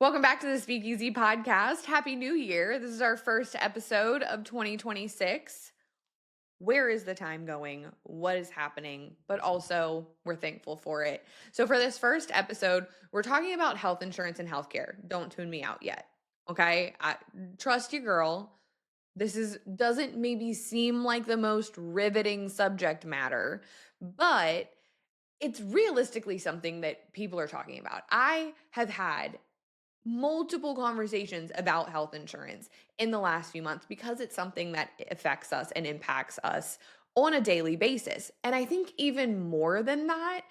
Welcome back to the Speakeasy podcast. Happy New Year. This is our first episode of 2026. Where is the time going? What is happening? But also, we're thankful for it. So, for this first episode, we're talking about health insurance and healthcare. Don't tune me out yet. Okay? Trust your girl. Doesn't maybe seem like the most riveting subject matter, but it's realistically something that people are talking about. I have had multiple conversations about health insurance in the last few months because it's something that affects us and impacts us on a daily basis. And I think even more than that,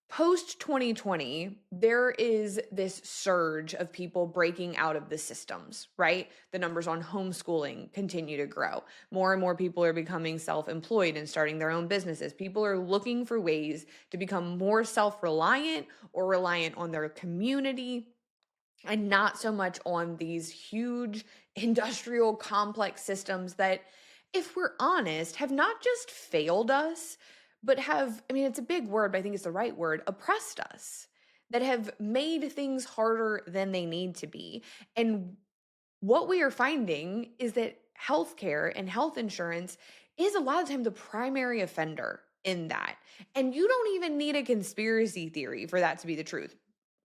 post 2020, there is this surge of people breaking out of the systems, right? The numbers on homeschooling continue to grow. More and more people are becoming self-employed and starting their own businesses. People are looking for ways to become more self-reliant or reliant on their community and not so much on these huge industrial complex systems that, if we're honest, have not just failed us, but have, I mean, it's a big word, but I think it's the right word, oppressed us, that have made things harder than they need to be. And what we are finding is that healthcare and health insurance is a lot of time the primary offender in that. And you don't even need a conspiracy theory for that to be the truth.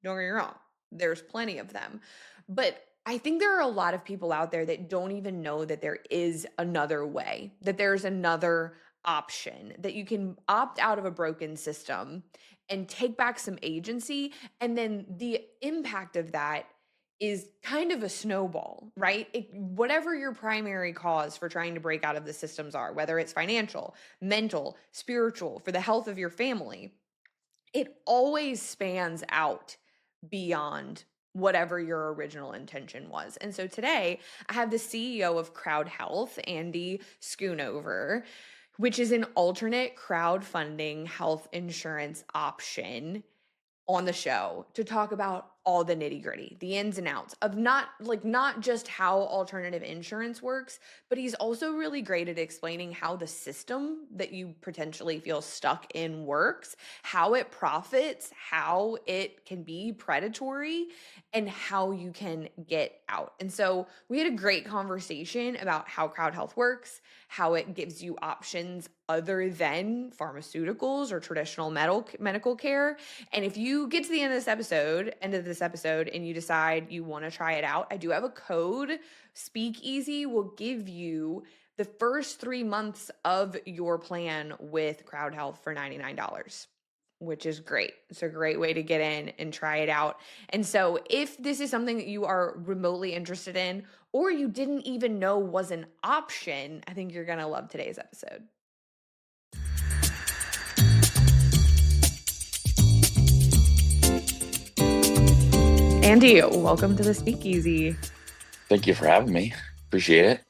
Don't get me wrong. There's plenty of them. But I think there are a lot of people out there that don't even know that there is another way, that there's another option, that you can opt out of a broken system and take back some agency. And then the impact of that is kind of a snowball, right? Whatever your primary cause for trying to break out of the systems are, whether it's financial, mental, spiritual, for the health of your family, it always spans out beyond whatever your original intention was. And so today I have the CEO of CrowdHealth, Andy Schoonover, which is an alternate crowdfunding health insurance option, on the show to talk about all the nitty-gritty, the ins and outs of not just how alternative insurance works, but he's also really great at explaining how the system that you potentially feel stuck in works, how it profits, how it can be predatory, and how you can get out. And so we had a great conversation about how CrowdHealth works, how it gives you options other than pharmaceuticals or traditional medical care. And if you get to the end of this episode, and you decide you want to try it out, I do have a code. Speakeasy will give you the first 3 months of your plan with CrowdHealth for $99, which is great. It's a great way to get in and try it out. And so if this is something that you are remotely interested in, or you didn't even know was an option, I think you're going to love today's episode. Andy, welcome to the Speakeasy. Thank you for having me. Appreciate it.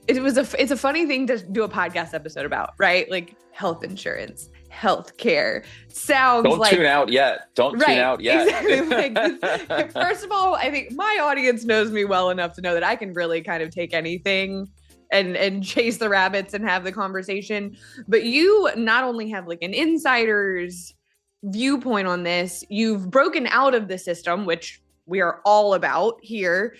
It's a funny thing to do a podcast episode about, right? Like health insurance, healthcare. Sounds Don't like tune out yet. Don't tune out yet. Exactly. First of all, I think my audience knows me well enough to know that I can really kind of take anything and chase the rabbits and have the conversation. But you not only have like an insider's viewpoint on this, you've broken out of the system, which we are all about here.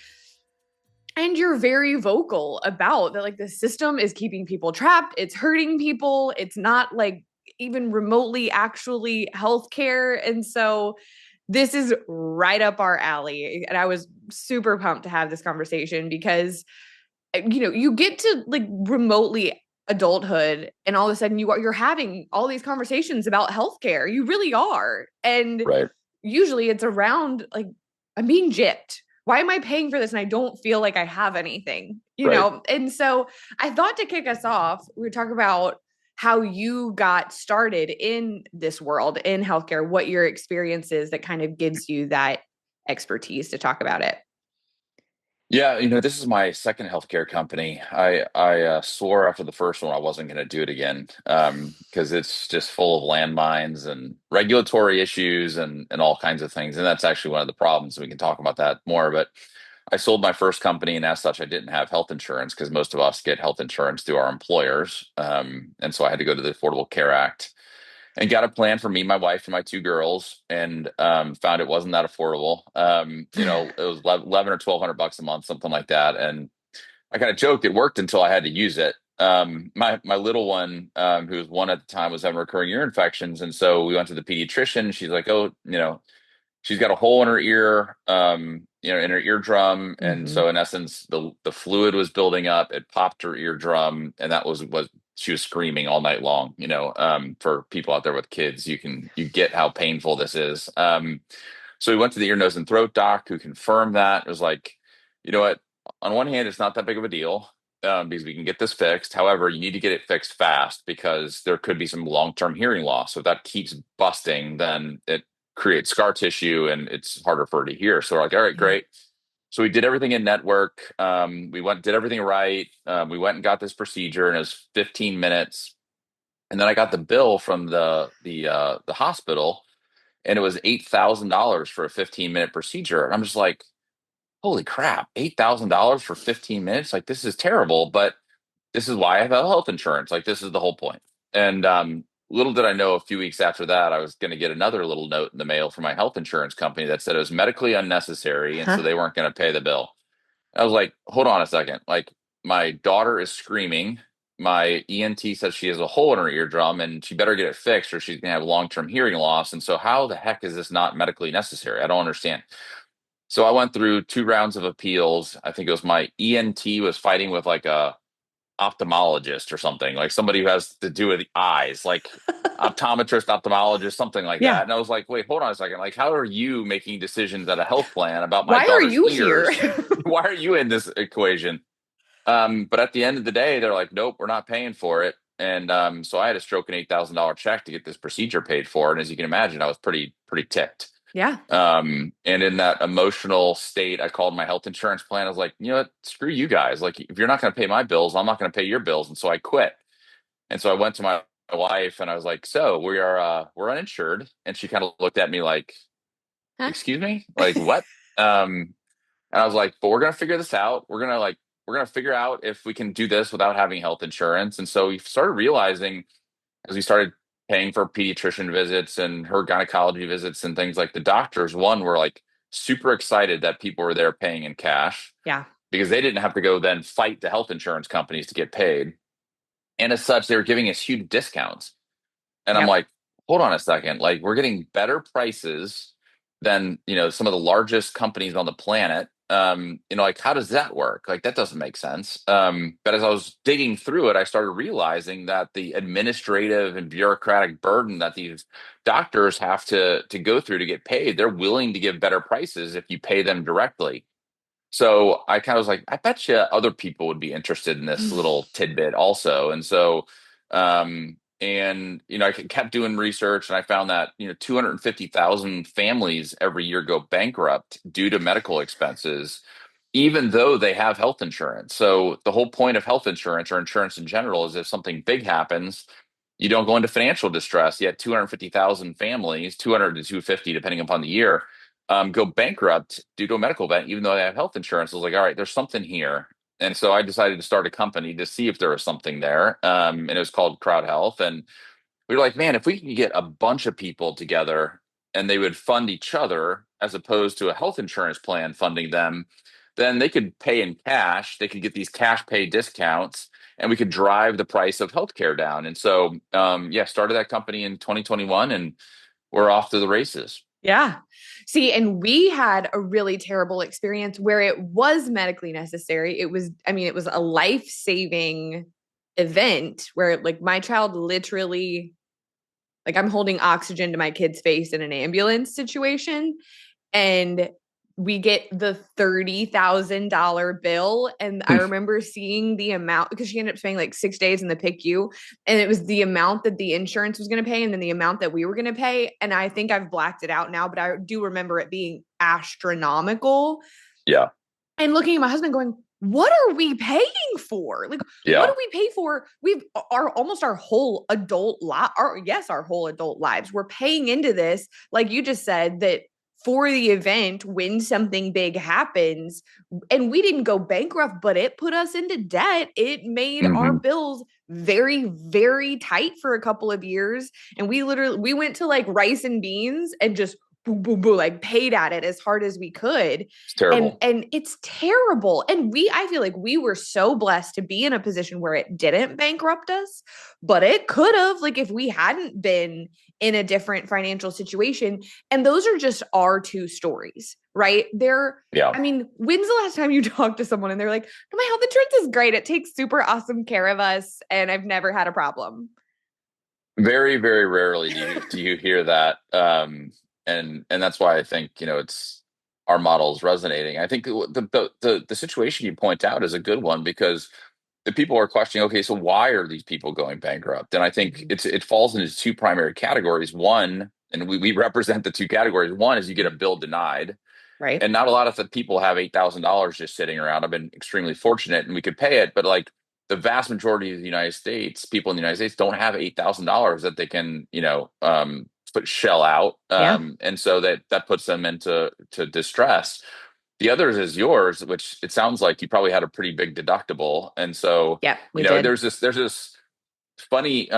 And you're very vocal about that, like the system is keeping people trapped. It's hurting people. It's not like even remotely actually healthcare. And so this is right up our alley. And I was super pumped to have this conversation because, you get to like remotely adulthood and all of a sudden you're having all these conversations about healthcare. You really are. And Right. Usually it's around like, I'm being gypped. Why am I paying for this? And I don't feel like I have anything, you know? And so I thought to kick us off, we would talk about how you got started in this world in healthcare, what your experience is that kind of gives you that expertise to talk about it. Yeah, this is my second healthcare company. I swore after the first one I wasn't going to do it again because it's just full of landmines and regulatory issues and all kinds of things. And that's actually one of the problems. We can talk about that more. But I sold my first company, and as such, I didn't have health insurance because most of us get health insurance through our employers. And so I had to go to the Affordable Care Act and got a plan for me, my wife, and my two girls, and found it wasn't that affordable. It was 11 or 1,200 bucks a month, something like that. And I kind of joked it worked until I had to use it. My little one, who was one at the time, was having recurring ear infections, and so we went to the pediatrician. She's like, "Oh, she's got a hole in her ear, in her eardrum, and Hmm. so in essence, the fluid was building up. It popped her eardrum, and that was she was screaming all night long. For people out there with kids, you get how painful this is. So we went to the ear, nose, and throat doc who confirmed that. It was like, you know what? On one hand, it's not that big of a deal. Because we can get this fixed. However, you need to get it fixed fast because there could be some long-term hearing loss. So if that keeps busting, then it creates scar tissue and it's harder for her to hear. So we're like, all right, Yeah. great. So we did everything in network. Did everything right. We went and got this procedure, and it was 15 minutes. And then I got the bill from the hospital, and it was $8,000 for a 15-minute procedure. And I'm just like, holy crap, $8,000 for 15 minutes? Like, this is terrible. But this is why I have health insurance. Like, this is the whole point. And little did I know, a few weeks after that, I was going to get another little note in the mail from my health insurance company that said it was medically unnecessary, and so they weren't going to pay the bill. I was like, hold on a second. Like, my daughter is screaming. My ENT says she has a hole in her eardrum and she better get it fixed or she's going to have long-term hearing loss. And so, how the heck is this not medically necessary? I don't understand. So I went through two rounds of appeals. I think it was my ENT was fighting with like a ophthalmologist or something, like somebody who has to do with the eyes, like optometrist, ophthalmologist, something like that. Yeah. And I was like, wait, hold on a second. Like, how are you making decisions at a health plan about my Why are daughter's you here? ears? Why are you in this equation? But at the end of the day, they're like, nope, we're not paying for it. And so I had to stroke an $8,000 check to get this procedure paid for. And as you can imagine, I was pretty ticked. Yeah. And in that emotional state, I called my health insurance plan. I was like, you know what? Screw you guys. Like, if you're not going to pay my bills, I'm not going to pay your bills. And so I quit. And so I went to my wife and I was like, so we're uninsured. And she kind of looked at me like, Huh? excuse me? Like, what? And I was like, but we're going to figure this out. We're going to figure out if we can do this without having health insurance. And so we started realizing, as we started paying for pediatrician visits and her gynecology visits and things, like the doctors, one, were like super excited that people were there paying in cash Yeah. because they didn't have to go then fight the health insurance companies to get paid. And as such, they were giving us huge discounts. And I'm Yep. like, hold on a second. Like, we're getting better prices than, some of the largest companies on the planet. Like, how does that work? Like, that doesn't make sense. But as I was digging through it, I started realizing that the administrative and bureaucratic burden that these doctors have to go through to get paid, they're willing to give better prices if you pay them directly. So I kind of was like, I bet you other people would be interested in this little tidbit also. And so, I kept doing research and I found that, 250,000 families every year go bankrupt due to medical expenses, even though they have health insurance. So the whole point of health insurance or insurance in general is if something big happens, you don't go into financial distress. Yet 250,000 families, 200 to 250, depending upon the year, go bankrupt due to a medical event, even though they have health insurance. I was like, all right, there's something here. And so I decided to start a company to see if there was something there. And it was called CrowdHealth. And we were like, man, if we could get a bunch of people together and they would fund each other as opposed to a health insurance plan funding them, then they could pay in cash. They could get these cash pay discounts and we could drive the price of healthcare down. And so, started that company in 2021 and we're off to the races. Yeah. See, and we had a really terrible experience where it was medically necessary. It was a life-saving event where like my child literally, like I'm holding oxygen to my kid's face in an ambulance situation. And we get the $30,000 bill. And I remember seeing the amount because she ended up spending like 6 days in the PICU. And it was the amount that the insurance was going to pay and then the amount that we were going to pay. And I think I've blacked it out now, but I do remember it being astronomical. Yeah. And looking at my husband going, what are we paying for? Like, what Yeah. do we pay for? We've almost our whole adult life, our whole adult lives. We're paying into this, like you just said, that for the event when something big happens. And we didn't go bankrupt, but it put us into debt. It made our Hmm. bills very, very tight for a couple of years. And we went to like rice and beans and just boom, boom, boom, like paid at it as hard as we could. It's And terrible. it's terrible. And I feel like we were so blessed to be in a position where it didn't bankrupt us, but it could have, like if we hadn't been in a different financial situation. And those are just our two stories, right? Yeah. I mean, when's the last time you talked to someone and they're like, "No, my health insurance is great. It takes super awesome care of us and I've never had a problem." Very, very rarely do you hear that. And that's why I think, it's our model is resonating. I think the situation you point out is a good one because the people are questioning, okay, so why are these people going bankrupt? And I think Mhm. it falls into two primary categories. One, and we represent the two categories. One is you get a bill denied, Right. and not a lot of the people have $8,000 just sitting around. I've been extremely fortunate and we could pay it, but like the vast majority of the United States, people in the United States don't have $8,000 that they can, shell out. Yeah. And so that puts them into distress. The others is yours, which it sounds like you probably had a pretty big deductible. And so, Yep, we did. there's this funny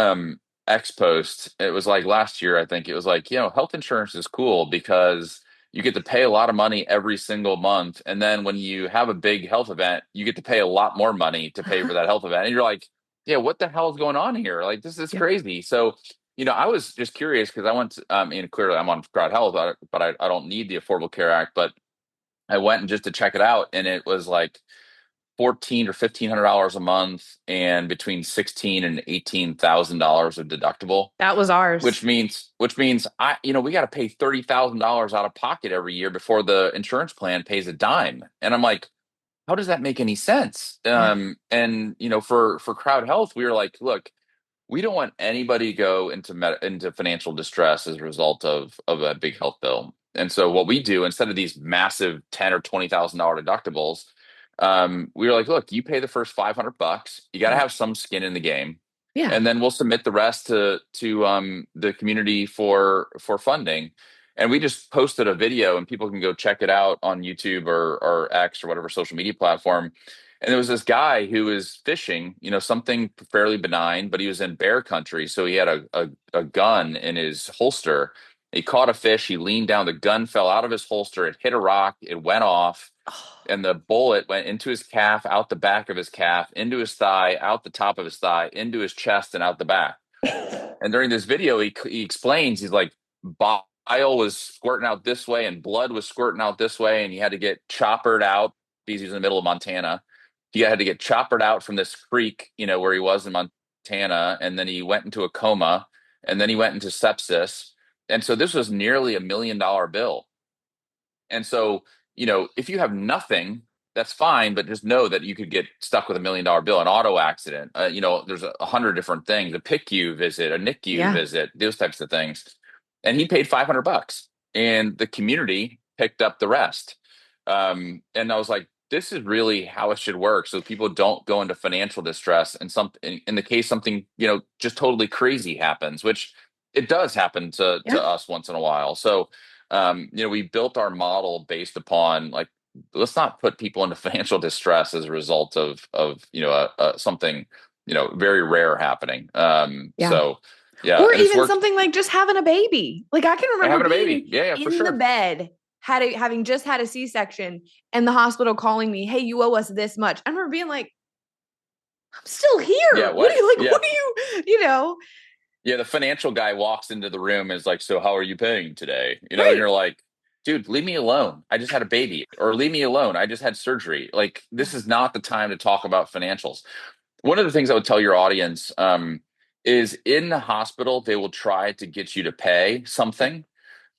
X post. It was like last year, I think it was like, health insurance is cool because you get to pay a lot of money every single month. And then when you have a big health event, you get to pay a lot more money to pay for that health event. And you're like, yeah, what the hell is going on here? Like, this is Yep. crazy. So, I was just curious because I went to, clearly I'm on CrowdHealth, but I don't need the Affordable Care Act, but I went and just to check it out. And it was like, 14 or $1,500 a month and between 16 and $18,000 of deductible, That was ours. which means we got to pay $30,000 out of pocket every year before the insurance plan pays a dime. And I'm like, how does that make any sense? Yeah. And for Crowd Health, we were like, look, we don't want anybody to go into financial distress as a result of a big health bill. And so what we do instead of these massive $10,000 or $20,000 deductibles, we were like, look, you pay the first $500. You got to Right. have some skin in the game, Yeah. and then we'll submit the rest to the community for funding. And we just posted a video, and people can go check it out on YouTube or X or whatever social media platform. And there was this guy who was fishing, something fairly benign, but he was in bear country, so he had a gun in his holster. He caught a fish. He leaned down. The gun fell out of his holster. It hit a rock. It went off, Oh. and the bullet went into his calf, out the back of his calf, into his thigh, out the top of his thigh, into his chest, and out the back. And during this video, he explains, he's like, bile was squirting out this way and blood was squirting out this way, and he had to get choppered out because he's in the middle of Montana. He had to get choppered out from this creek, where he was in Montana, and then he went into a coma, and then he went into sepsis. And so this was nearly $1 million bill. And so, if you have nothing, that's fine, but just know that you could get stuck with $1 million bill, an auto accident. There's 100 different things, a PICU visit, a NICU Yeah. visit, those types of things. And he paid $500 and the community picked up the rest. And I was like, this is really how it should work. So people don't go into financial distress and in the case something, just totally crazy happens, which it does happen to Yeah. us once in a while. So, we built our model based upon like, let's not put people into financial distress as a result of something very rare happening. Yeah. So yeah, Or and it's even worked. something like just having a baby. Like I can remember Having a baby, being yeah, yeah, for in the sure. bed, having just had a C-section, and the hospital calling me, "Hey, you owe us this much." I remember being like, "I'm still Yeah, here. What what? are you like? Yeah, What are you?" yeah. The financial guy walks into the room and is like, "So how are you paying today?" And Right. you're like, "Dude, leave me alone. I just had a baby," or "Leave me alone. I just had surgery." Like, Yeah. this is not the time to talk about financials. One of the things I would tell your audience is in the hospital, they will try to get you to pay something,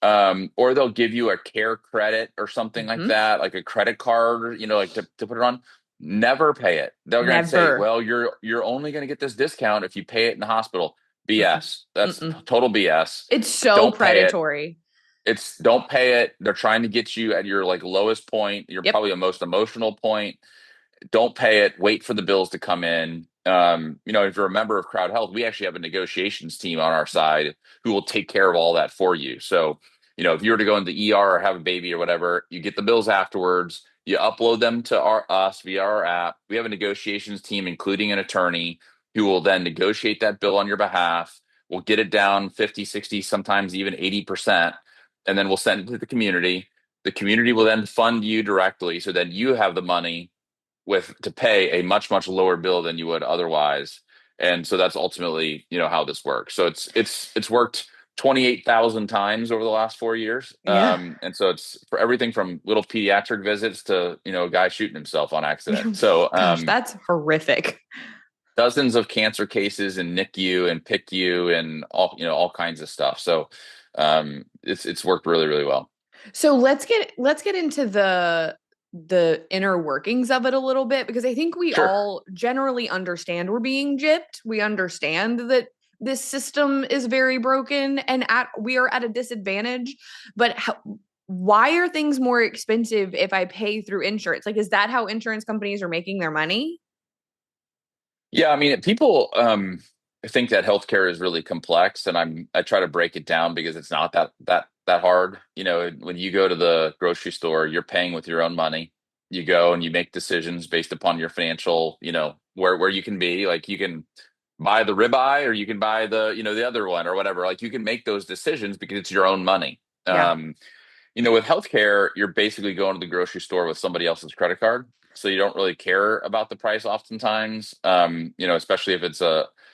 or they'll give you a care credit or something like Mm-hmm. that, like a credit card, like to put it on. Never pay it. They're going to say, Never. well, you're only going to get this discount if you pay it in the hospital. Mm-mm. BS. That's Mm-mm. total BS. It's so Don't pay it. predatory. Don't pay it. They're trying to get you at your like lowest point. You're Yep. probably the most emotional point. Don't pay it. Wait for the bills to come in. If you're a member of Crowd Health, we actually have a negotiations team on our side who will take care of all that for you. So if you were to go in the ER or have a baby or whatever, you get the bills afterwards. You upload them to us via our app. We have a negotiations team, including an attorney, who will then negotiate that bill on your behalf. We'll get it down 50, 60, sometimes even 80%, and then we'll send it to the community. The community will then fund you directly so that you have the money to pay a much, much lower bill than you would otherwise. And so that's ultimately, how this works. So it's worked 28,000 times over the last 4 years. Yeah. And so it's for everything from little pediatric visits to, a guy shooting himself on accident. So Gosh, that's horrific. dozens of cancer cases and NICU and PICU and all kinds of stuff. So it's worked really, really well. So let's get into the inner workings of it a little bit, because I think we Sure. all generally understand we're being gypped. We understand that this system is very broken and we are at a disadvantage. But why are things more expensive if I pay through insurance? Like, is that how insurance companies are making their money? Yeah, I mean, people think that healthcare is really complex, and I try to break it down because it's not that hard. When you go to the grocery store, you're paying with your own money. You go and you make decisions based upon your financial, where you can be. Like you can buy the ribeye or you can buy the other one or whatever. Like you can make those decisions because it's your own money. Yeah. With healthcare, you're basically going to the grocery store with somebody else's credit card. So you don't really care about the price oftentimes. Especially if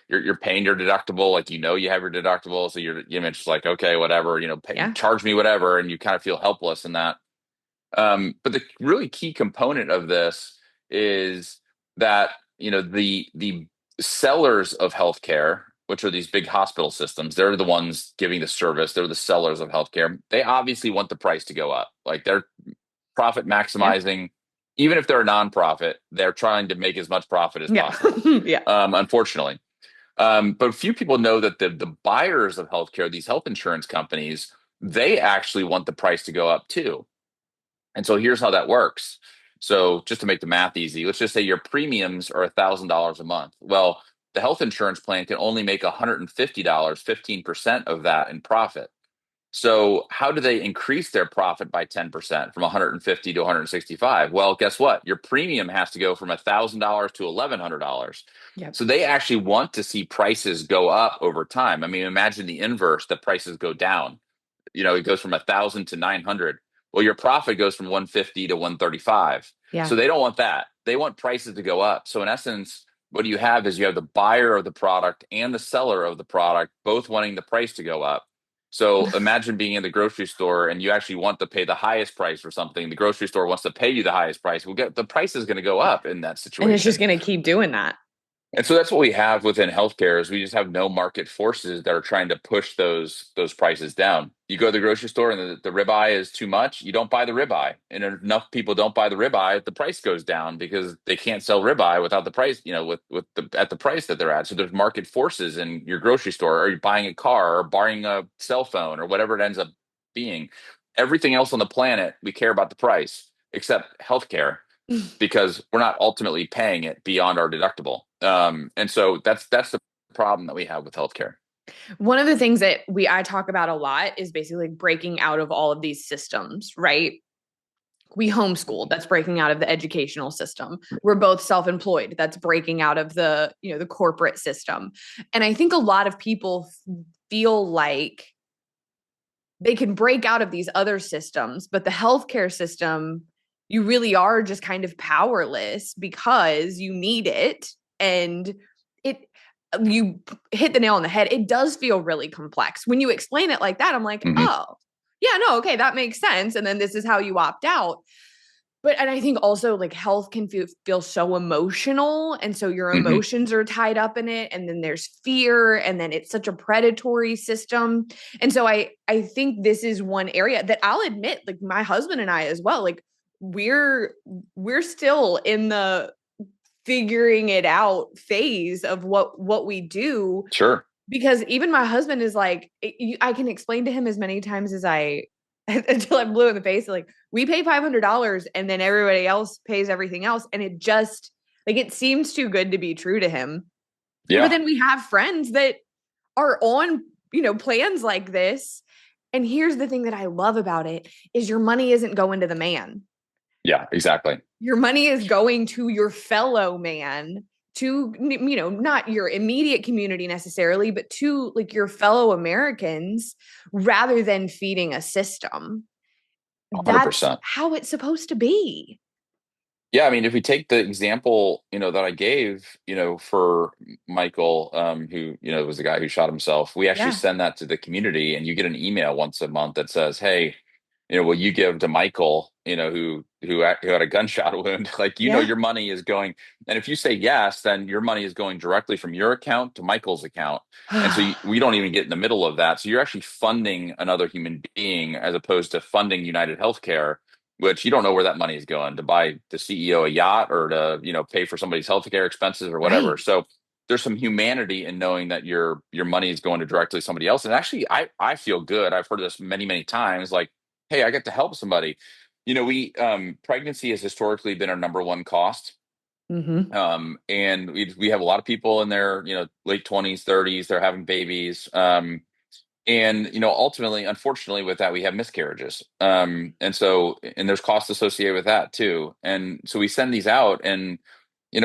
you're paying your deductible, like you have your deductible. So you're just like, okay, whatever, Yeah. charge me whatever, and you kind of feel helpless in that. But the really key component of this is that the sellers of healthcare, which are these big hospital systems, they're the ones giving the service. They're the sellers of healthcare. They obviously want the price to go up. Like they're profit Yeah. maximizing. Even if they're a nonprofit, they're trying to make as much profit as Yeah. possible. Yeah. Unfortunately, but few people know that the buyers of healthcare, these health insurance companies, they actually want the price to go up too. And so here's how that works. So just to make the math easy, let's just say your premiums are $1,000 a month. Well, the health insurance plan can only make $150, 15% of that in profit. So how do they increase their profit by 10% from 150 to 165? Well, guess what? Your premium has to go from $1,000 to $1,100. Yep. So they actually want to see prices go up over time. I mean, imagine the inverse, that prices go down. It goes from 1,000 to 900. Well, your profit goes from 150 to 135. Yeah. So they don't want that. They want prices to go up. So in essence, what you have is you have the buyer of the product and the seller of the product both wanting the price to go up. So imagine being in the grocery store and you actually want to pay the highest price for something. The grocery store wants to pay you the highest price. The price is going to go up in that And it's just situation. going to keep doing that. And so that's what we have within healthcare is we just have no market forces that are trying to push those prices down. You go to the grocery store and the ribeye is too much, you don't buy the ribeye. And if enough people don't buy the ribeye, the price goes down because they can't sell ribeye without the price, at the price that they're at. So there's market forces in your grocery store, or you're buying a car or buying a cell phone or whatever it ends up being. Everything else on the planet, we care about the price, except healthcare because we're not ultimately paying it beyond our deductible. And so that's the problem that we have with healthcare. One of the things that I talk about a lot is basically like breaking out of all of these systems, right? We homeschooled, that's breaking out of the educational system. We're both self-employed, that's breaking out of the corporate system. And I think a lot of people feel like they can break out of these other systems, but the healthcare system, you really are just kind of powerless because you need it. And it, you hit the nail on the head. It does feel really complex. When you explain it like that, I'm like, Mm-hmm. oh, yeah, no, okay, that makes sense. And then this is how you opt out. And I think also like health can feel so emotional. And so your Mm-hmm. emotions are tied up in it. And then there's fear. And then it's such a predatory system. And so I think this is one area that I'll admit, like my husband and I as well, like we're still in the figuring it out phase of what we do, Sure. because even my husband is like, I can explain to him as many times as I until I'm blue in the face. Like we pay $500 and then everybody else pays everything else. And it just like, it seems too good to be true to him. But Yeah. then we have friends that are on, plans like this. And here's the thing that I love about it is your money isn't going to the man. Yeah, exactly. Your money is going to your fellow man, to, not your immediate community necessarily, but to like your fellow Americans, rather than feeding a system. That's 100%. how it's supposed to be. Yeah, I mean, if we take the example, that I gave, for Michael, who, was the guy who shot himself, we actually Yeah. send that to the community, and you get an email once a month that says, "Hey, will you give to Michael, who had a gunshot wound? Like, Yeah. your money is going." And if you say yes, then your money is going directly from your account to Michael's account. And so we don't even get in the middle of that. So you're actually funding another human being as opposed to funding United Healthcare, which you don't know where that money is going to buy the CEO a yacht or to, pay for somebody's healthcare expenses or whatever. Right. So there's some humanity in knowing that your money is going to directly to somebody else. And actually, I feel good. I've heard this many, many times, like, hey, I get to help somebody. We pregnancy has historically been our number one cost. Mm-hmm. And we have a lot of people in their, late 20s, 30s, they're having babies. And ultimately, unfortunately, with that we have miscarriages, and there's costs associated with that too. And so we send these out, and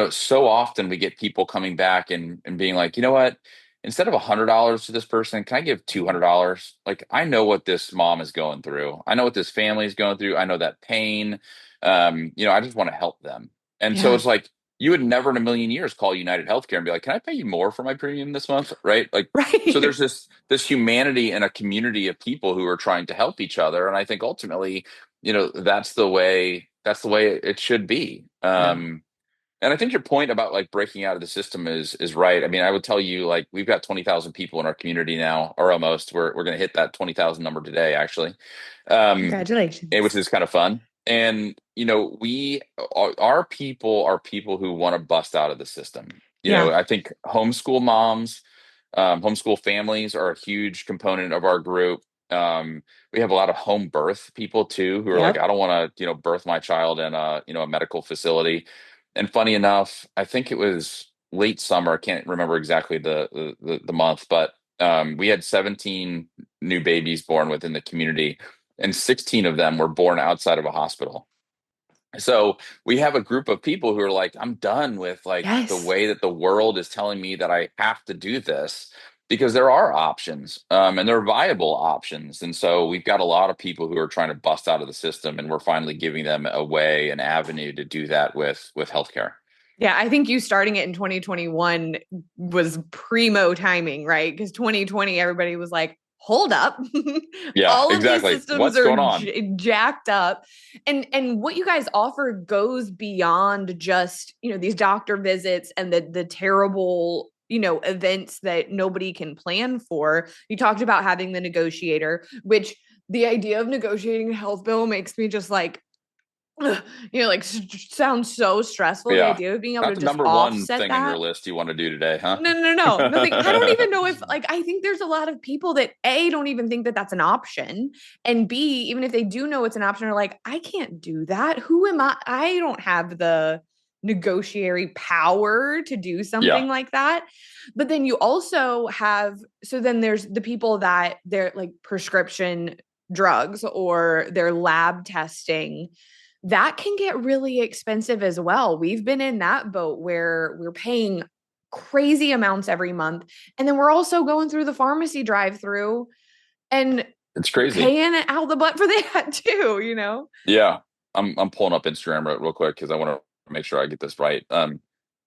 so often we get people coming back and being like, you know what, instead of $100 to this person, can I give $200? Like, I know what this mom is going through, I know what this family is going through, I know that pain. I just want to help them. And so Yeah. it's like, you would never in a million years call United Healthcare and be like, can I pay you more for my premium this month? Right? Like, so Right. there's this humanity and a community of people who are trying to help each other. And I think ultimately, that's the way it should be. Yeah. And I think your point about like breaking out of the system is right. I mean, I would tell you, like, we've got 20,000 people in our community now, or almost. We're going to hit that 20,000 number today, actually, which Congratulations. is kind of fun. And we our people are people who want to bust out of the system. Yeah. I think homeschool moms, homeschool families are a huge component of our group. We have a lot of home birth people too, who are like, I Yep. don't want to, birth my child in a medical facility. And funny enough, I think it was late summer. I can't remember exactly the month, but we had 17 new babies born within the community, and 16 of them were born outside of a hospital. So we have a group of people who are like, I'm done with like the Yes. way that the world is telling me that I have to do this, because there are options, and there are viable options. And so we've got a lot of people who are trying to bust out of the system, and we're finally giving them a way, an avenue to do that with healthcare. Yeah, I think you starting it in 2021 was primo timing, right? Because 2020, everybody was like, hold up. Yeah, All of these exactly. systems What's are going on? jacked up. And what you guys offer goes beyond just, these doctor visits and the terrible, events that nobody can plan for. You talked about having the negotiator, which the idea of negotiating a health bill makes me just like, like sounds so stressful. The Yeah. idea of being able Not to the just number one offset thing on your that. list you want to do today, huh? No, no, no, nothing. I don't even know if, like, I think there's a lot of people that A, don't even think that that's an option. And B, even if they do know it's an option, are like, I can't do that. Who am I? I don't have the negotiatory power to do Yeah, something like that. But then you also have, so then there's the people that they're like prescription drugs or their lab testing that can get really expensive as well. We've been in that boat where we're paying crazy amounts every month. And then we're also going through the pharmacy drive through and it's crazy. paying out the butt for that too. Yeah, I'm pulling up Instagram real quick because I want to make sure I get this right.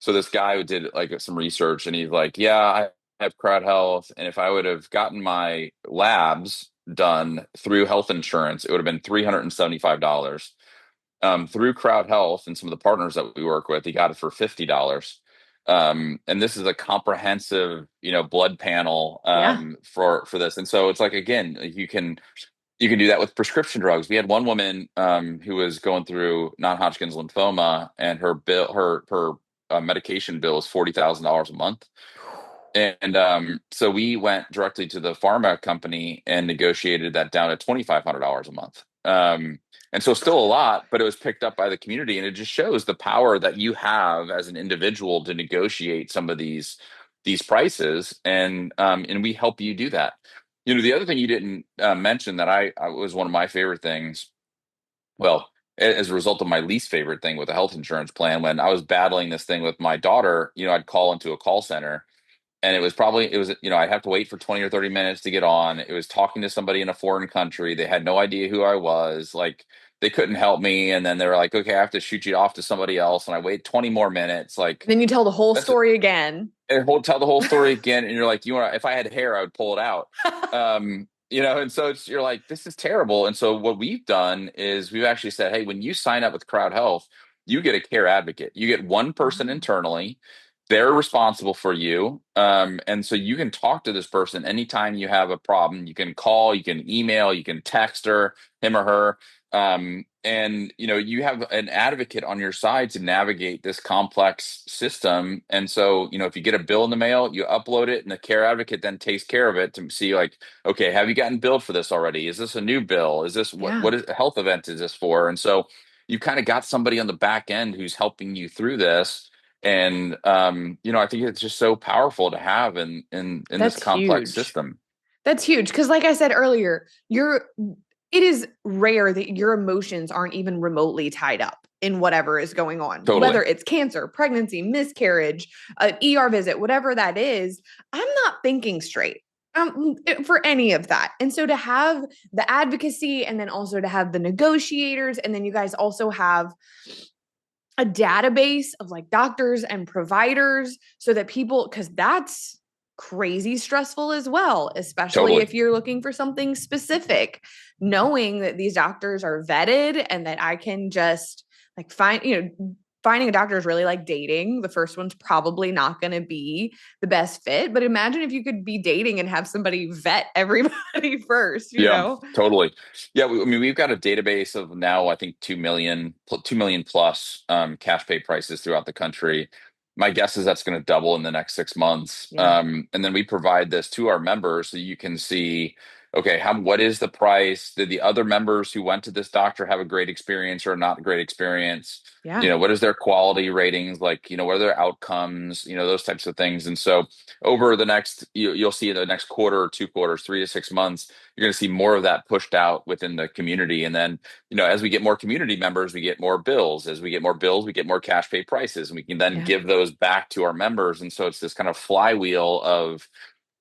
So this guy who did like some research, and he's like, yeah, I have CrowdHealth, and if I would have gotten my labs done through health insurance, it would have been $375. Through CrowdHealth and some of the partners that we work with, he got it for $50. And this is a comprehensive, blood panel, Yeah. for this. And so it's like, again, you can do that with prescription drugs. We had one woman, who was going through non-Hodgkin's lymphoma, and her medication bill was $40,000 a month. And so we went directly to the pharma company and negotiated that down to $2,500 a month. And so still a lot, but it was picked up by the community, and it just shows the power that you have as an individual to negotiate some of these prices, and we help you do that. The other thing you didn't mention that I was one of my favorite things. Well, as a result of my least favorite thing with a health insurance plan, when I was battling this thing with my daughter, I'd call into a call center, and I'd have to wait for 20 or 30 minutes to get on. It was talking to somebody in a foreign country. They had no idea who I was. Like, they couldn't help me. And then they were like, okay, I have to shoot you off to somebody else. And I wait 20 more minutes. Like, Then you tell the whole that's story again. tell the whole story again. And you're like, if I had hair, I would pull it out. And so you're like, this is terrible. And so what we've done is we've actually said, hey, when you sign up with CrowdHealth, you get a care advocate. You get one person Oh, internally. They're responsible for you. And so you can talk to this person anytime you have a problem. You can call, you can email, you can text him or her. And you have an advocate on your side to navigate this complex system. And so, if you get a bill in the mail, you upload it, and the care advocate then takes care of it to see, like, okay, have you gotten billed for this already? Is this a new bill? Is this yeah, what is a health event is this for? And so you've kind of got somebody on the back end who's helping you through this. And I think it's just so powerful to have in this that's complex huge. system. That's huge because, like I said earlier, it is rare that your emotions aren't even remotely tied up in whatever is going on, whether Totally. it's cancer, pregnancy, miscarriage, an ER visit, whatever that is. I'm not thinking straight for any of that. And so to have the advocacy and then also to have the negotiators, and then you guys also have a database of like doctors and providers so that people, because that's crazy stressful as well, especially Totally. if you're looking for something specific, knowing that these doctors are vetted and that I can just like finding a doctor is really like dating. The first one's probably not going to be the best fit, but imagine if you could be dating and have somebody vet everybody first, Yeah, totally. Yeah, I mean, we've got a database of now, I think 2 million plus cash pay prices throughout the country. My guess is that's going to double in the next 6 months. Yeah. And then we provide this to our members so you can see, okay, what is the price? Did the other members who went to this doctor have a great experience or not a great experience? Yeah. What is their quality ratings like? What are their outcomes? Those types of things. And so over the next, you'll see in the next quarter or 2 quarters, 3 to 6 months, you're going to see more of that pushed out within the community. And then, as we get more community members, we get more bills. As we get more bills, we get more cash pay prices, and we can then Yeah. give those back to our members. And so it's this kind of flywheel of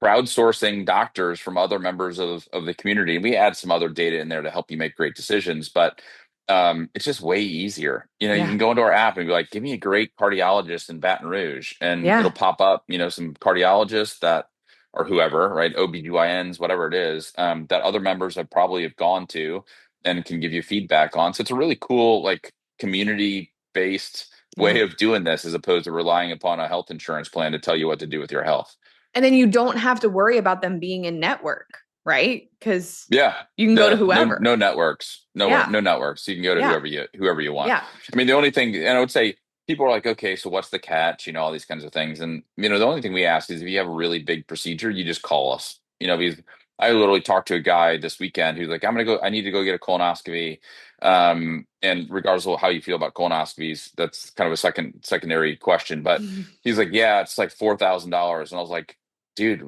crowdsourcing doctors from other members of the community. And we add some other data in there to help you make great decisions. But it's just way easier. You Yeah. can go into our app and be like, give me a great cardiologist in Baton Rouge, and it'll Yeah. pop up, some cardiologists that or whoever, right? OBGYNs, whatever it is, that other members have gone to and can give you feedback on. So it's a really cool, like, community based Yeah. way of doing this as opposed to relying upon a health insurance plan to tell you what to do with your health. And then you don't have to worry about them being in network, right? Because Yeah. you can go to Yeah. No, whoever. no networks. Yeah. No networks. You can go to Yeah. whoever you want. Yeah. I mean, the only thing, and I would say people are like, okay, so what's the catch? All these kinds of things. And, the only thing we ask is if you have a really big procedure, you just call us. Because I literally talked to a guy this weekend who's like, I need to go get a colonoscopy. And regardless of how you feel about colonoscopies, that's kind of a secondary question. But he's like, yeah, it's like $4,000. And I was like, dude,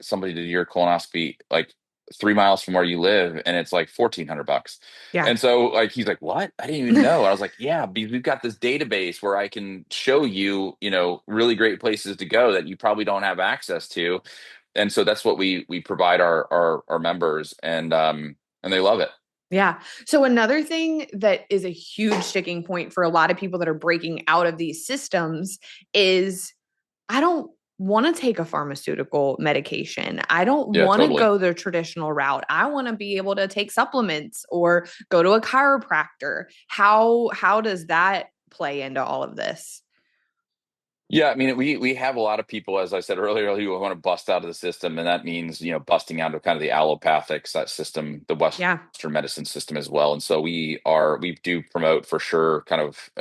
somebody to do your colonoscopy like 3 miles from where you live, and it's like $1,400. Yeah. And so, like, he's like, what? I didn't even know. I was like, yeah, because we've got this database where I can show you, really great places to go that you probably don't have access to. And so that's what we provide our members, and they love it. Yeah. So another thing that is a huge sticking point for a lot of people that are breaking out of these systems is I don't want to take a pharmaceutical medication. I don't Yeah, want to totally. go the traditional route. I want to be able to take supplements or go to a chiropractor. How does that play into all of this? Yeah, I mean, we have a lot of people, as I said earlier, who want to bust out of the system, and that means busting out of kind of the allopathic system, the Yeah. Western medicine system as well. And so we do promote for sure, kind of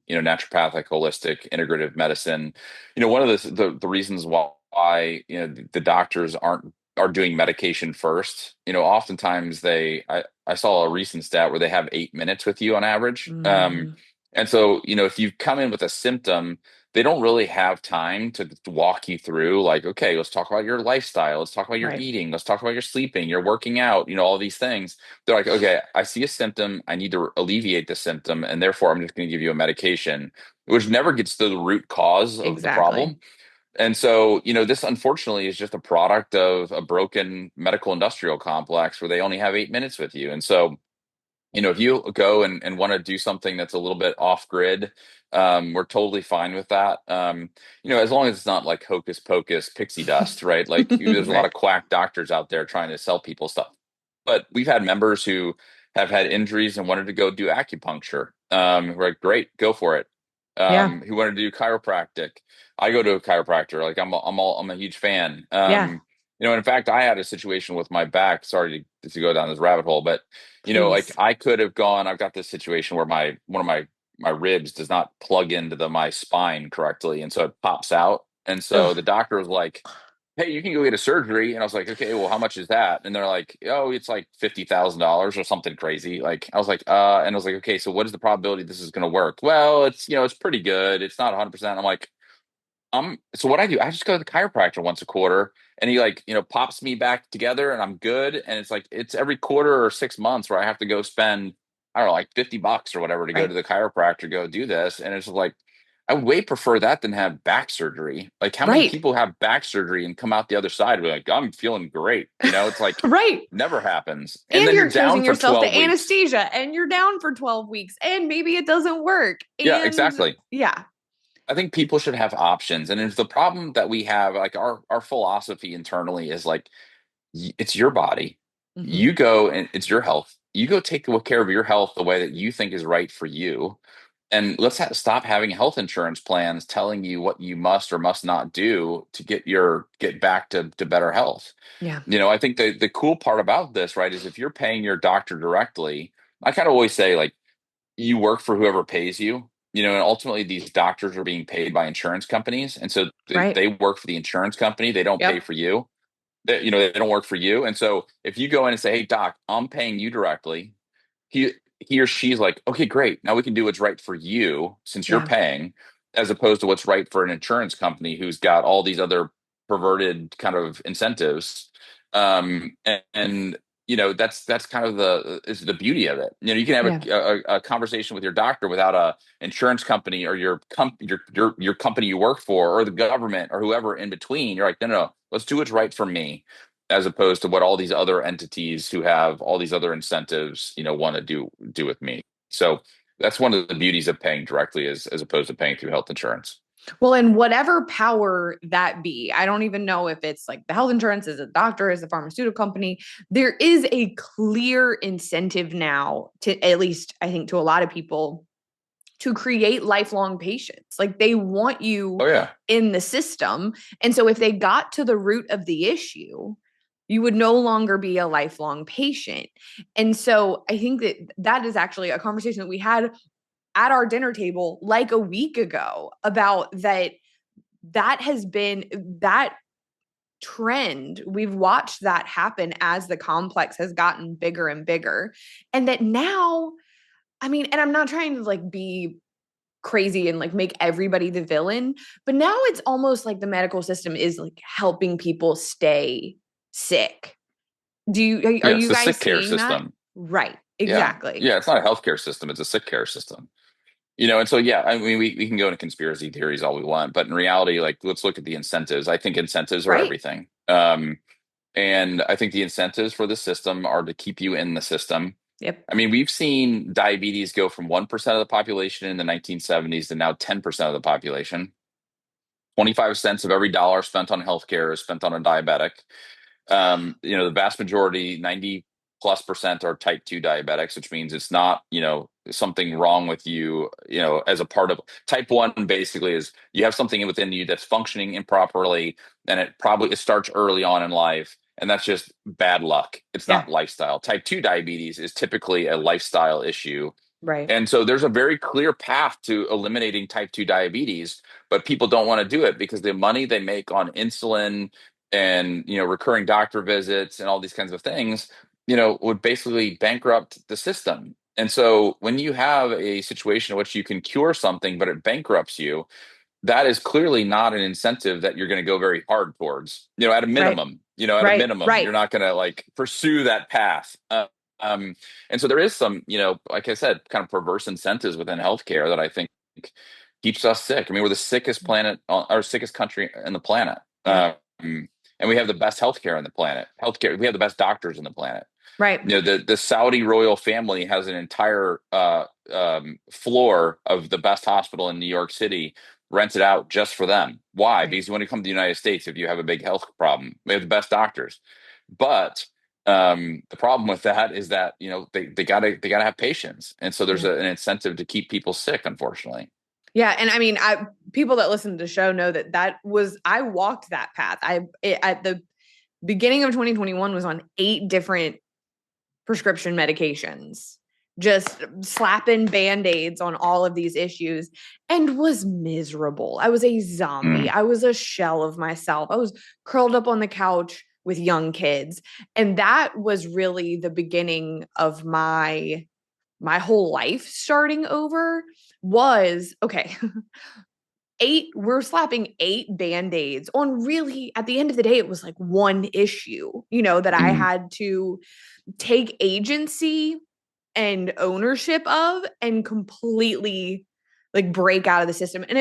naturopathic, holistic, integrative medicine. One of the reasons why the doctors are doing medication first. Oftentimes I saw a recent stat where they have 8 minutes with you on average. Mm, And so if you come in with a symptom they don't really have time to walk you through, like, okay, let's talk about your lifestyle, let's talk about your Right. eating, let's talk about your sleeping, your working out, all these things. They're like, okay, I see a symptom, I need to alleviate the symptom, and therefore I'm just going to give you a medication, which never gets to the root cause of the Exactly. problem. And so, this unfortunately is just a product of a broken medical industrial complex where they only have 8 minutes with you. And so, if you go and want to do something that's a little bit off grid, we're totally fine with that. As long as it's not like hocus pocus pixie dust, right? Like there's a lot Right. of quack doctors out there trying to sell people stuff. But we've had members who have had injuries and wanted to go do acupuncture. We're like, great, go for it. Yeah. Who wanted to do chiropractic? I go to a chiropractor. Like I'm a huge fan. Yeah. In fact, I had a situation with my back. Sorry to go down this rabbit hole, but like Please. I could have gone. I've got this situation where my one of my ribs does not plug into my spine correctly, and so it pops out. And so Ugh. the doctor was like, "Hey, you can go get a surgery." And I was like, "Okay, well, how much is that?" And they're like, "Oh, it's like $50,000 or something crazy." Like I was like, and I was like, "Okay, so what is the probability this is going to work?" Well, it's pretty good. It's not 100%. I'm like, so what I do, I just go to the chiropractor once a quarter, and he like, pops me back together and I'm good. And it's like it's every quarter or 6 months where I have to go spend, I don't know, like $50 or whatever to go to Right. the chiropractor, go do this. And it's like I would way prefer that than have back surgery. Like how many Right. people have back surgery and come out the other side with like, I'm feeling great. It's like Right. never happens. And And then you're you're down exposing for yourself to 12 weeks. anesthesia and you're down for 12 weeks and maybe it doesn't work. Yeah, And exactly. yeah. I think people should have options. And it's the problem that we have, like our philosophy internally is like, it's your body. Hmm. You go and it's your health. You go take care of your health the way that you think is right for you. And let's stop having health insurance plans telling you what you must or must not do to get back to better health. Yeah. I think the cool part about this, right, is if you're paying your doctor directly, I kind of always say like you work for whoever pays you. And ultimately these doctors are being paid by insurance companies. And so Right. they work for the insurance company. They don't pay Yep. for you. They don't work for you. And so if you go in and say, "Hey doc, I'm paying you directly," he he or she's like, "Okay, great. Now we can do what's right for you since you're Yeah. paying," as opposed to what's right for an insurance company who's got all these other perverted kind of incentives. And that's kind of the beauty of it. You can have Yeah. a conversation with your doctor without a insurance company or your company you work for or the government or whoever in between. You're like, no, no, no, let's do what's right for me, as opposed to what all these other entities who have all these other incentives, want to do with me. So that's one of the beauties of paying directly as opposed to paying through health insurance. Well, and whatever power that be, I don't even know if it's like the health insurance, is a doctor, is a pharmaceutical company. There is a clear incentive now to, at least I think to a lot of people, to create lifelong patients. Like they want you Oh yeah. in the system. And so if they got to the root of the issue, you would no longer be a lifelong patient. And so I think that that is actually a conversation that we had at our dinner table like a week ago about that. That has been that trend. We've watched that happen as the complex has gotten bigger and bigger. And that now, I mean, and I'm not trying to like be crazy and like make everybody the villain, but now it's almost like the medical system is like helping people stay sick. Are Yeah, it's you the guys sick care seeing that? system. Right. Yeah. Exactly. Yeah, it's not a healthcare system, it's a sick care system. And so yeah, I mean we can go into conspiracy theories all we want, but in reality, like let's look at the incentives. I think incentives are Right. everything. And I think the incentives for the system are to keep you in the system. Yep. I mean, we've seen diabetes go from 1% of the population in the 1970s to now 10% of the population. 25 cents of every dollar spent on healthcare is spent on a diabetic. The vast majority, 90+% are type 2 diabetics, which means it's not, something wrong with you, as a part of type 1 basically is you have something within you that's functioning improperly, and it starts early on in life. And that's just bad luck. It's Yeah. not lifestyle. Type 2 diabetes is typically a lifestyle issue, Right. and so there's a very clear path to eliminating type 2 diabetes, but people don't want to do it because the money they make on insulin and, recurring doctor visits and all these kinds of things, would basically bankrupt the system. And so when you have a situation in which you can cure something, but it bankrupts you, that is clearly not an incentive that you're going to go very hard towards. At a Right. minimum, Right. you're Right. not going to like pursue that path. Um, and so there is some, like I said, kind of perverse incentives within healthcare that I think keeps us sick. I mean, we're the sickest planet, or sickest country in the planet. Yeah. And we have the best healthcare on the planet. Healthcare, we have the best doctors on the planet. Right. The Saudi royal family has an entire floor of the best hospital in New York City rented out just for them. Why? Right. Because when you come to the United States, if you have a big health problem, we have the best doctors. But the problem with that is that they gotta have patience, and so there's Yeah. an incentive to keep people sick, unfortunately. Yeah, and I mean, people that listen to the show know that was I walked that path. At the beginning of 2021 was on 8 different prescription medications, just slapping band-aids on all of these issues, and was miserable. I was a zombie. Mm, I was a shell of myself. I was curled up on the couch with young kids. And that was really the beginning of my whole life starting over. Was okay. We're slapping 8 band-aids on, really, at the end of the day, it was like one issue, that I mm, had to take agency and ownership of and completely like break out of the system. And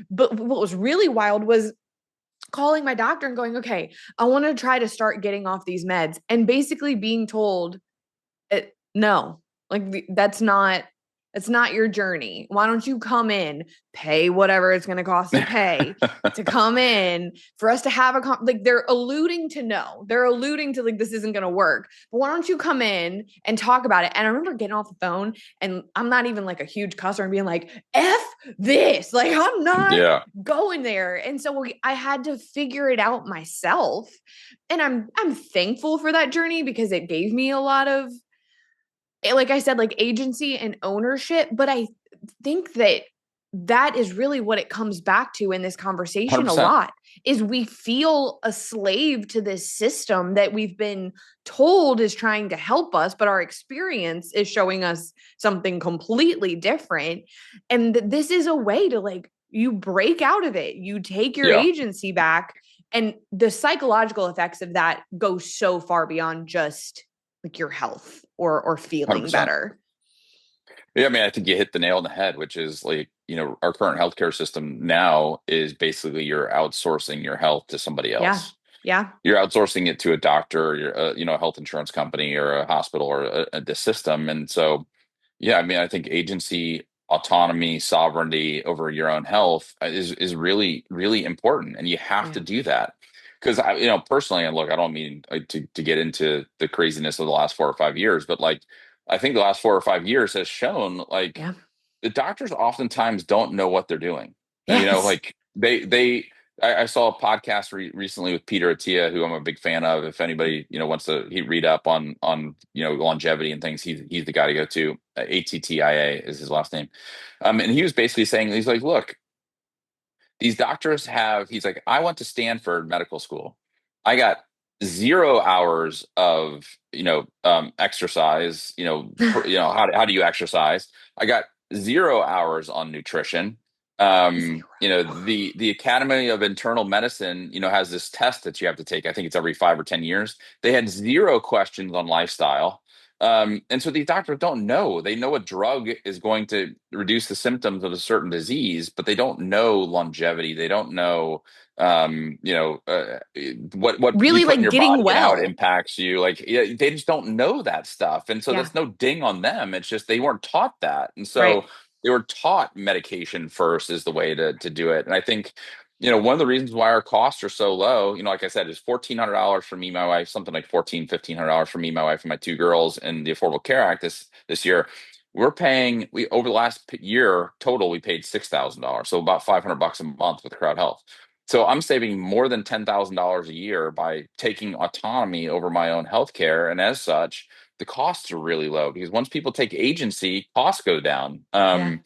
but what was really wild was calling my doctor and going, okay, I want to try to start getting off these meds, and basically being told, no, like that's not your journey. Why don't you come in, pay whatever it's going to cost to pay to come in for us to have like, they're alluding to, no, they're alluding to like, this isn't going to work, but why don't you come in and talk about it? And I remember getting off the phone, and I'm not even like a huge cusser, and being like, F this, like, I'm not yeah, going there. And so I had to figure it out myself. And I'm thankful for that journey, because it gave me a lot of, like I said, like agency and ownership. But I think that is really what it comes back to in this conversation a 100%. lot, is we feel a slave to this system that we've been told is trying to help us, but our experience is showing us something completely different. And this is a way to, like, you break out of it, you take your Yeah, agency back, and the psychological effects of that go so far beyond just like your health or feeling 100%. better. Yeah, I mean, I think you hit the nail on the head, which is like, our current healthcare system now is basically you're outsourcing your health to somebody Yeah. else. Yeah. You're outsourcing it to a doctor, a health insurance company or a hospital or the system. And so, yeah, I mean, I think agency, autonomy, sovereignty over your own health is really, really important, and you have to Yeah. do that. Because personally, and look, I don't mean to get into the craziness of the last 4 or 5 years, but like, I think the last 4 or 5 years has shown like Yeah. the doctors oftentimes don't know what they're doing. Yes. Like I saw a podcast recently with Peter Attia, who I'm a big fan of. If anybody wants to read up on longevity and things, he's the guy to go to. Attia is his last name, and he was basically saying, he's like, look, these doctors have. He's like, I went to Stanford Medical School. I got 0 hours of exercise. How do you exercise? I got 0 hours on nutrition. Zero. The Academy of Internal Medicine, has this test that you have to take. I think it's every 5 or 10 years. They had 0 questions on lifestyle. And so these doctors don't know. They know a drug is going to reduce the symptoms of a certain disease, but they don't know longevity. They don't know, what you Really, put in like, your getting body and how it well. impacts you. Like, yeah, they just don't know that stuff, and so Yeah. that's no ding on them. It's just they weren't taught that, and Right. so they were taught medication first is the way to do it. And I think, one of the reasons why our costs are so low, like I said, is $1,400 for me, my wife, something like $1,500 for me, my wife, and my 2 girls in the Affordable Care Act this year. We over the last year total, we paid $6,000, so about $500 a month with CrowdHealth. So I'm saving more than $10,000 a year by taking autonomy over my own healthcare, and as such, the costs are really low because once people take agency, costs go down. Yeah.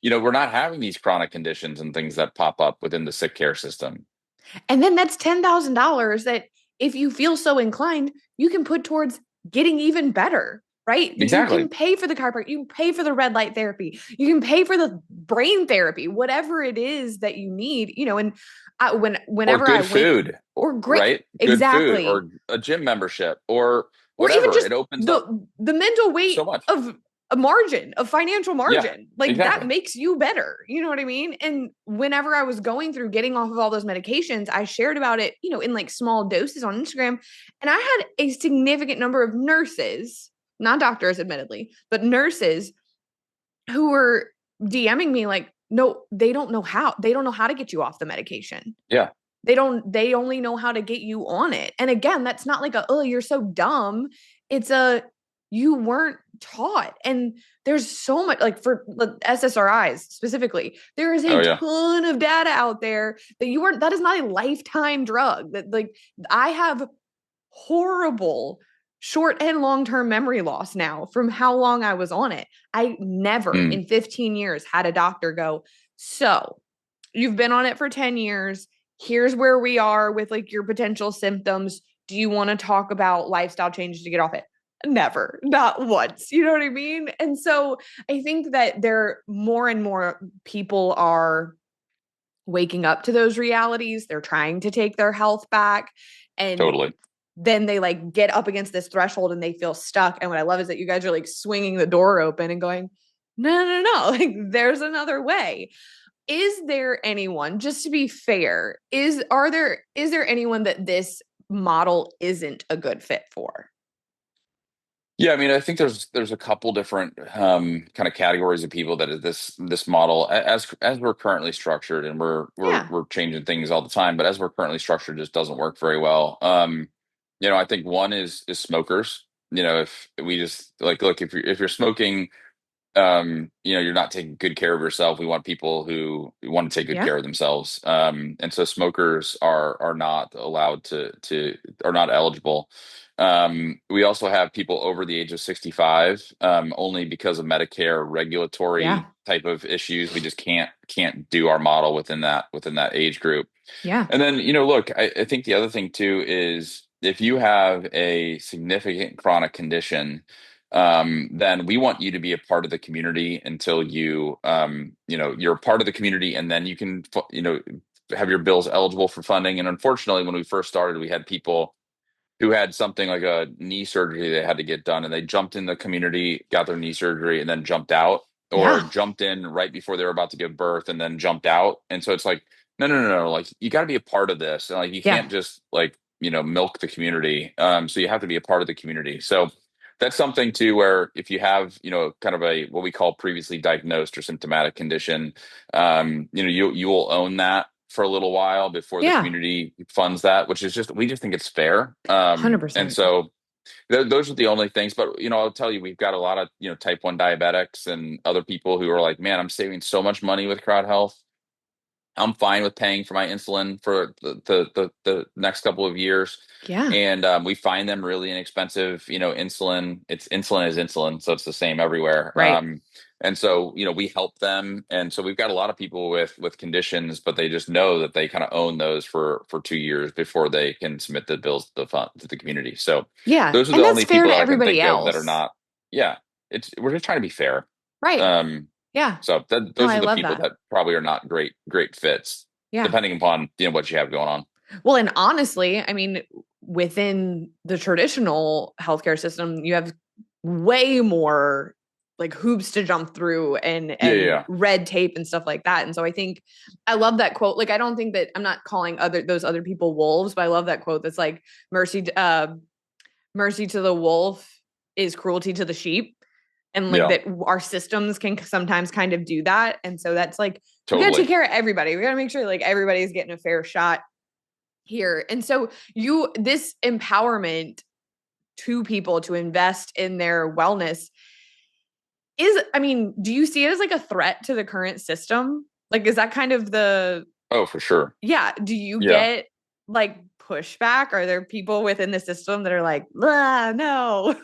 We're not having these chronic conditions and things that pop up within the sick care system. And then that's $10,000 that, if you feel so inclined, you can put towards getting even better. right? You can Exactly. pay for the chiropractor, you can pay for the red light therapy, you can pay for the brain therapy, whatever it is that you need, and Or whenever I good went, food, or great, right? Good food exactly, or a gym membership or or even whatever. just It opens up the mental weight so much. of a margin of financial Yeah, margin, like that exactly. makes you better, you know what I mean? And whenever I was going through getting off of all those medications, I shared about it, in like small doses on Instagram, and I had a significant number of nurses, not doctors admittedly, but nurses who were DMing me like, no, they don't know how to get you off the medication. Yeah. They only know how to get you on it. And again, that's not like oh, you're so dumb. It's you weren't taught. And there's so much, like, for the SSRIs specifically, there is Oh a yeah. ton of data out there that is not a lifetime drug. That, like, I have horrible short and long-term memory loss now from how long I was on it. I never Mm, in 15 years had a doctor go, so you've been on it for 10 years. Here's where we are with like your potential symptoms. Do you want to talk about lifestyle changes to get off it? Never, not once. You know what I mean? And so I think that there more and more people are waking up to those realities. They're trying to take their health back. And totally. then they like get up against this threshold and they feel stuck. And what I love is that you guys are like swinging the door open and going, no, no, no, like there's another way. Is there anyone, just to be fair, is there anyone that this model isn't a good fit for? Yeah, I mean, I think there's a couple different kind of categories of people that is this model as we're currently structured, and Yeah. we're changing things all the time, but as we're currently structured, just doesn't work very well. I think one is smokers. If we just like look if you're smoking, you're not taking good care of yourself. We want people who want to take good Yeah. care of themselves. And so smokers are not allowed to are not eligible. We also have people over the age of 65, only because of Medicare Yeah. regulatory type of issues. We just can't do our model within that age group. Yeah. And then, look, I think the other thing too is if you have a significant chronic condition, then we want you to be a part of the community until you're a part of the community, and then you can, have your bills eligible for funding. And unfortunately, when we first started, we had people who had something like a knee surgery they had to get done, and they jumped in the community, got their knee surgery, and then jumped out, or Yeah. jumped in right before they were about to give birth and then jumped out. And so it's like, no, no, no, no. Like you got to be a part of this, and like you Yeah. can't just like milk the community. So you have to be a part of the community. So that's something too, where if you have kind of a what we call previously diagnosed or symptomatic condition, you will own that for a little while before the Yeah. community funds that, which is just we just think it's fair. And 100%. so those are the only things. But I'll tell you, we've got a lot of type 1 diabetics and other people who are like, man, I'm saving so much money with CrowdHealth. I'm fine with paying for my insulin for the next couple of years. Yeah. And we find them really inexpensive. Insulin, it's insulin is insulin, so it's the same everywhere. Right. And so we help them, and so we've got a lot of people with conditions, but they just know that they kind of own those for 2 years before they can submit the bills to the fund to the community. So Yeah. those are And the that's only fair people to that I can everybody think of that are else. not. Yeah, we're just trying to be fair. Right. Um, Yeah. so No, those I are the love people that. that probably are not great fits, Yeah. depending upon what you have going on. Well, and honestly, I mean, within the traditional healthcare system, you have way more like hoops to jump through and Yeah, yeah, and yeah. red tape and stuff like that. And so I think I love that quote. Like I don't think that I'm not calling those other people wolves, but I love that quote that's like mercy to the wolf is cruelty to the sheep. And like Yeah, that our systems can sometimes kind of do that. And so that's like we got to take totally. care of everybody. We got to make sure like everybody's getting a fair shot here. And so this empowerment to people to invest in their wellness I mean, do you see it as like a threat to the current system? Like, is that kind of Oh, for sure. yeah. Do you Yeah. get like pushback? Are there people within the system that are like, no?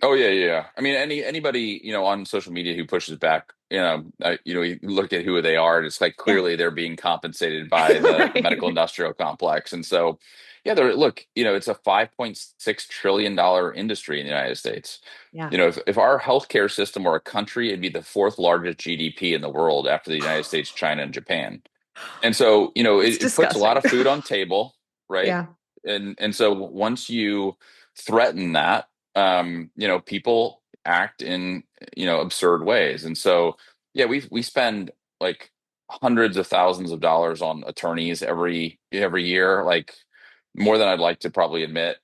Oh yeah, yeah, yeah. I mean, anybody on social media who pushes back, you look at who they are, and it's like Yeah. clearly they're being compensated by the medical Right. industrial complex, and so yeah, they're look, it's a $5.6 trillion industry in the United States. Yeah. If our healthcare system were a country, it'd be the fourth largest GDP in the world after the United States, China, and Japan. And so, It's it puts a lot disgusting. of food on table, right? Yeah. And so once you threaten that, people act in, absurd ways. And so, yeah, we spend like hundreds of thousands of dollars on attorneys every year, like more than I'd like to probably admit.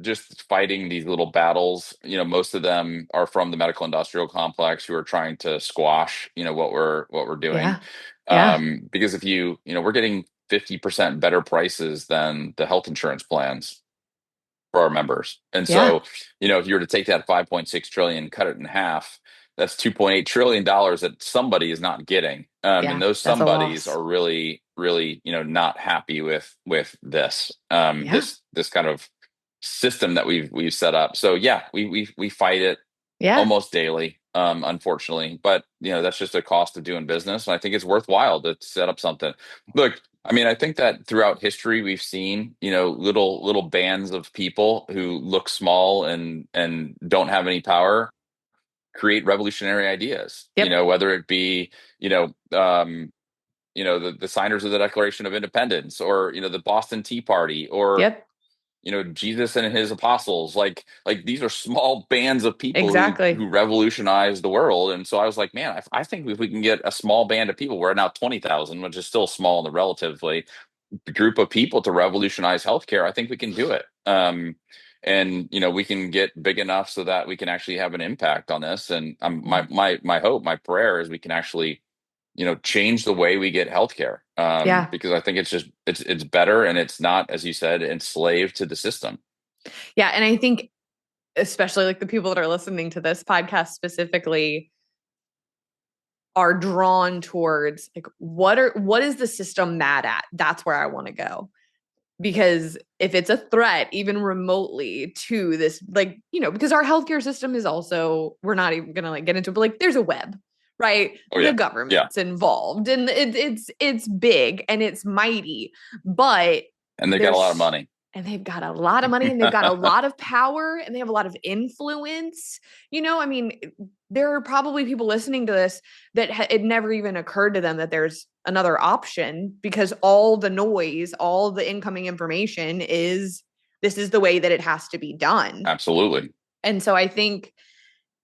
Just fighting these little battles. Most of them are from the medical industrial complex who are trying to squash, what we're doing. Yeah. Yeah. Because if we're getting 50% better prices than the health insurance plans for our members. And Yeah. so, if you were to take that 5.6 trillion, cut it in half, that's 2.8 trillion dollars that somebody is not getting. And Yeah. those That's a somebodies loss. are really, really, not happy with this, Yeah. this kind of system that we've set up. So yeah, we fight it Yeah. almost daily, unfortunately. But that's just a cost of doing business. And I think it's worthwhile to set up something. Look, I mean, I think that throughout history we've seen, little bands of people who look small and don't have any power create revolutionary ideas. Yep. Whether it be, the signers of the Declaration of Independence, or the Boston Tea Party, or Yep. Jesus and his apostles. Like these are small bands of people who Exactly. revolutionized the world. And so I was like, man, I think if we can get a small band of people, we're now 20,000, which is still small in the relatively group of people, to revolutionize healthcare, I think we can do it. And we can get big enough so that we can actually have an impact on this. And Yeah. my hope, my prayer is we can actually change the way we get healthcare. Yeah. Because I think it's better, and it's not, as you said, enslaved to the system. Yeah. And I think, especially like the people that are listening to this podcast specifically, are drawn towards like what is the system mad at? That's where I want to go. Because if it's a threat, even remotely, to this, like, because our healthcare system is also, we're not even gonna like get into it, but like there's a web, right? Oh The yeah, yeah, government's involved, and it's big and it's mighty, but and they got a lot of there's money. and they've got a lot of money, and they've got a lot of power, and they have a lot of influence. I mean, there are probably people listening to this that it never even occurred to them that there's another option, because all the noise, all the incoming information is, this is the way that it has to be done. Absolutely. And so I think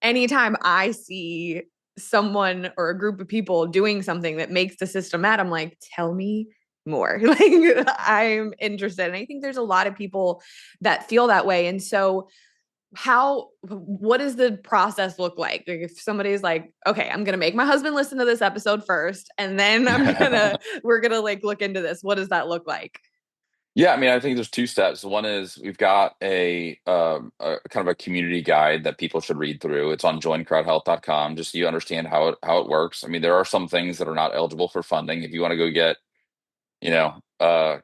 anytime I see someone or a group of people doing something that makes the system mad, I'm like, tell me more. Like, I'm interested. And I think there's a lot of people that feel that way. And so what does the process look like? Like, if somebody's like, okay, I'm going to make my husband listen to this episode first, and then we're going to like look into this. What does that look like? Yeah, I mean, I think there's two steps. One is we've got a kind of a community guide that people should read through. It's on joincrowdhealth.com, just so you understand how it works. I mean, there are some things that are not eligible for funding. If you want to go get,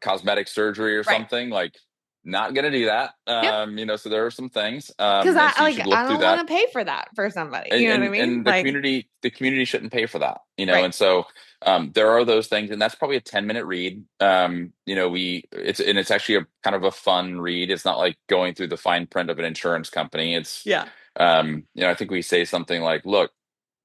cosmetic surgery or Right. something, like, not going to do that. Yep. So there are some things, Because and so you should look I through don't that. want to pay for that for somebody. and You know what I and, mean? and Like, the community shouldn't pay for that, right. and so there are those things, and that's probably a 10-minute read. It's actually a kind of a fun read. It's not like going through the fine print of an insurance company. It's Yeah. I think we say something like, look,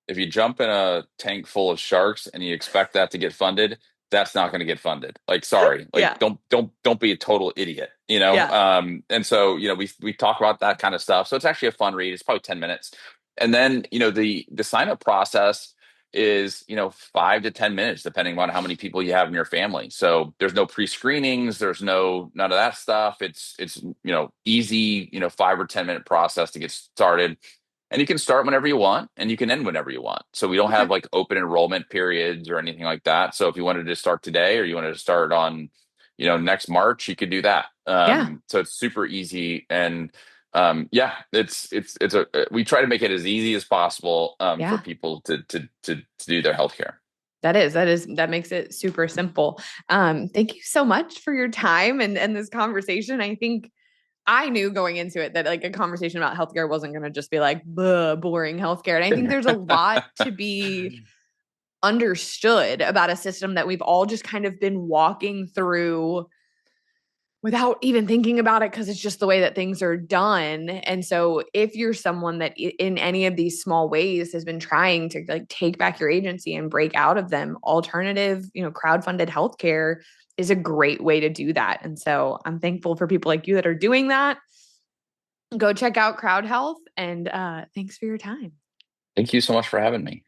if you jump in a tank full of sharks and you expect that to get funded, that's not going to get funded. Like, sorry, like, Yeah. don't be a total idiot, Yeah. And so, we talk about that kind of stuff. So it's actually a fun read. It's probably 10 minutes. And then, the sign up process is, 5 to 10 minutes, depending on how many people you have in your family. So there's no pre-screenings, there's none of that stuff. It's easy, 5 or 10 minute process to get started. And you can start whenever you want, and you can end whenever you want. So we don't Okay. have like open enrollment periods or anything like that. So if you wanted to start today, or you wanted to start on, next March, you could do that. Yeah. So it's super easy. And yeah, we try to make it as easy as possible for Yeah. people to do their healthcare. That makes it super simple. Thank you so much for your time and this conversation. I think I knew going into it that like a conversation about healthcare wasn't going to just be like boring healthcare. And I think there's a lot to be understood about a system that we've all just kind of been walking through without even thinking about it because it's just the way that things are done. And so if you're someone that in any of these small ways has been trying to like take back your agency and break out of them, alternative, crowd-funded healthcare is a great way to do that. And so I'm thankful for people like you that are doing that. Go check out CrowdHealth and thanks for your time. Thank you so much for having me.